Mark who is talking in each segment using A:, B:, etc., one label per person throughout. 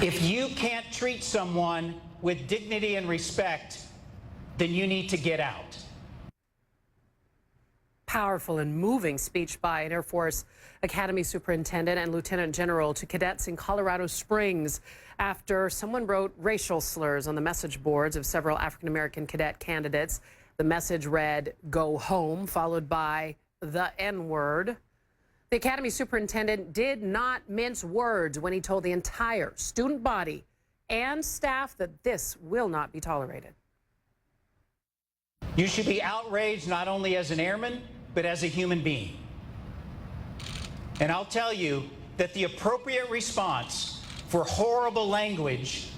A: If you can't treat someone with dignity and respect, then you need to get out.
B: Powerful and moving speech by an Air Force Academy Superintendent and Lieutenant General to cadets in Colorado Springs after someone wrote racial slurs on the message boards of several African-American cadet candidates. The message read, "Go home," followed by the N-word. The Academy Superintendent did not mince words when he told the entire student body and staff that this will not be tolerated.
A: You should be outraged not only as an airman, but as a human being. And I'll tell you that the appropriate response for horrible language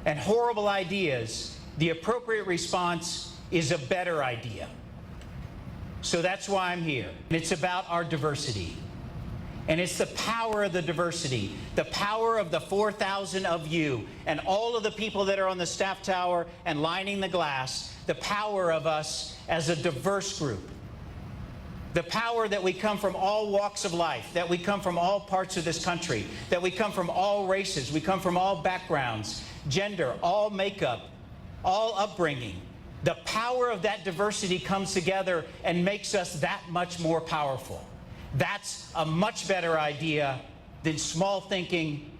A: and horrible ideas, the appropriate response is a better idea. So that's why I'm here. And it's about our diversity. And it's the power of the diversity, the power of the 4,000 of you and all of the people that are on the staff tower and lining the glass, the power of us as a diverse group. The power that we come from all walks of life, that we come from all parts of this country, that we come from all races, we come from all backgrounds, gender, all makeup, all upbringing. The power of that diversity comes together and makes us that much more powerful. That's a much better idea than small thinking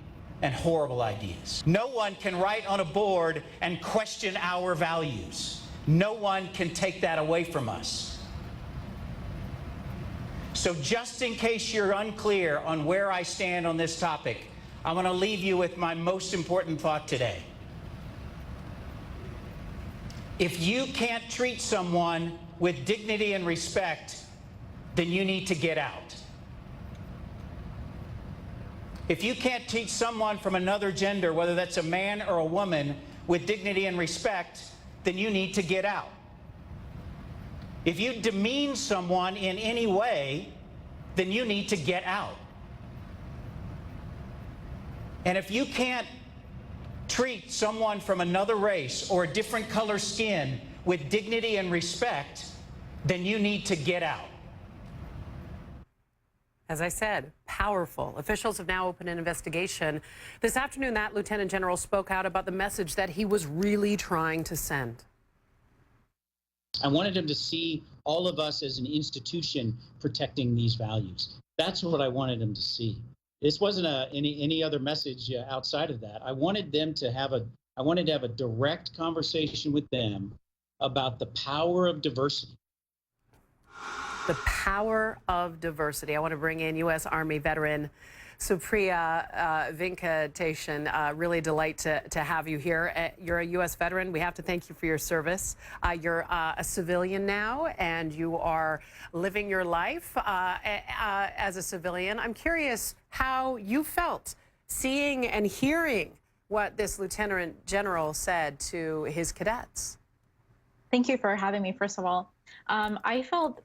A: and horrible ideas. No one can write on a board and question our values. No one can take that away from us. So just in case you're unclear on where I stand on this topic, I want to leave you with my most important thought today. If you can't treat someone with dignity and respect, then you need to get out. If you can't teach someone from another gender, whether that's a man or a woman, with dignity and respect, then you need to get out. If you demean someone in any way, then you need to get out. And if you can't treat someone from another race or a different color skin with dignity and respect, then you need to get out.
B: As I said, powerful. Officials have now opened an investigation. This afternoon, that Lieutenant General spoke out about the message that he was really trying to send.
C: I wanted him to see all of us as an institution protecting these values. That's what I wanted him to see. This wasn't any other message outside of that. I wanted to have a direct conversation with them about the power of diversity.
B: The power of diversity. I want to bring in U.S. Army veteran Supriya Venkatesan. Really a delight to have you here. You're a U.S. veteran. We have to thank you for your service. You're a civilian now, and you are living your life as a civilian. I'm curious how you felt seeing and hearing what this Lieutenant General said to his cadets.
D: Thank you for having me, first of all. I felt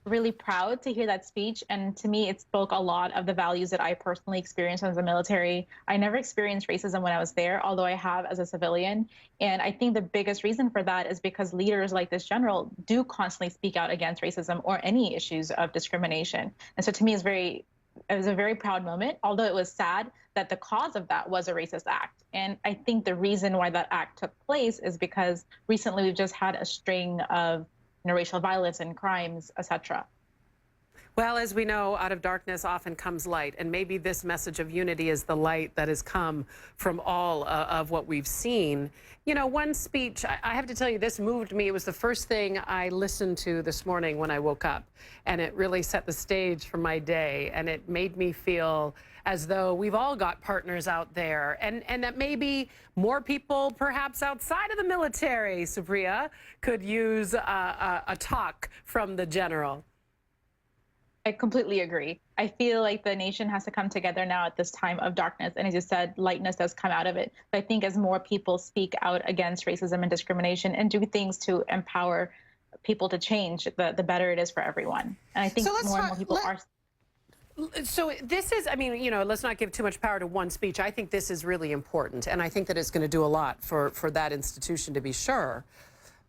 D: really proud to hear that speech, and to me it spoke a lot of the values that I personally experienced as a military. I never experienced racism when I was there, although I have as a civilian, and I think the biggest reason for that is because leaders like this general do constantly speak out against racism or any issues of discrimination. And so to me it was a very proud moment, although it was sad that the cause of that was a racist act. And I think the reason why that act took place is because recently we've just had a string of racial violence and crimes, etc.
B: Well, as we know, out of darkness often comes light, and maybe this message of unity is the light that has come from all of what we've seen. You know, one speech, I have to tell you, this moved me. It was the first thing I listened to this morning when I woke up, and it really set the stage for my day, and it made me feel as though we've all got partners out there, and that maybe more people, perhaps outside of the military, Supriya, could use a talk from the general.
D: I completely agree. I feel like the nation has to come together now at this time of darkness. And as you said, lightness does come out of it. But I think as more people speak out against racism and discrimination and do things to empower people to change, the better it is for everyone. And I think more and more people are.
B: So this is, I mean, you know, let's not give too much power to one speech. I think this is really important. And I think that it's going to do a lot for that institution, to be sure.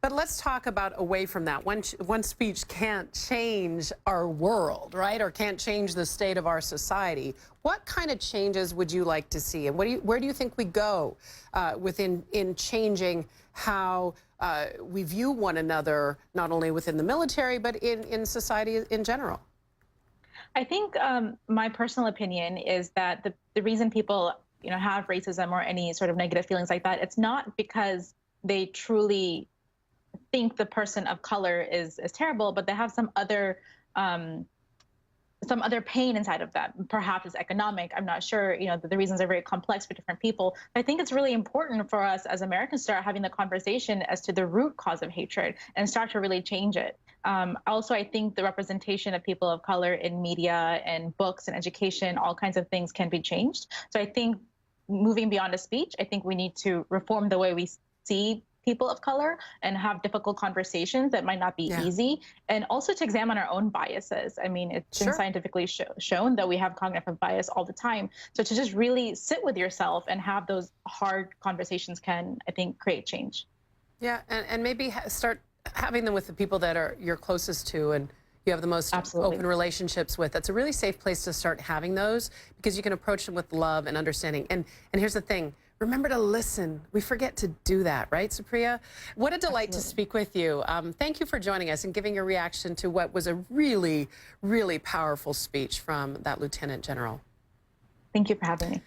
B: But let's talk about away from that. One speech can't change our world, right? Or can't change the state of our society. What kind of changes would you like to see? And where do you think we go in changing how we view one another, not only within the military, but in society in general?
D: I think my personal opinion is that the reason people, have racism or any sort of negative feelings like that, it's not because they truly think the person of color is terrible, but they have some other pain inside of that. Perhaps it's economic. I'm not sure. The reasons are very complex for different people. But I think it's really important for us as Americans to start having the conversation as to the root cause of hatred and start to really change it. Also, I think the representation of people of color in media and books and education, all kinds of things can be changed. So I think moving beyond a speech, I think we need to reform the way we see people of color and have difficult conversations that might not be easy, and also to examine our own biases. I mean, it's been scientifically shown that we have cognitive bias all the time. So to just really sit with yourself and have those hard conversations can, I think, create change.
B: Yeah, and maybe start having them with the people that you're closest to and you have the most open relationships with. That's a really safe place to start having those, because you can approach them with love and understanding. And here's the thing. Remember to listen. We forget to do that, right, Supriya? What a delight to speak with you. Thank you for joining us and giving your reaction to what was a really, really powerful speech from that Lieutenant General.
D: Thank you for having me.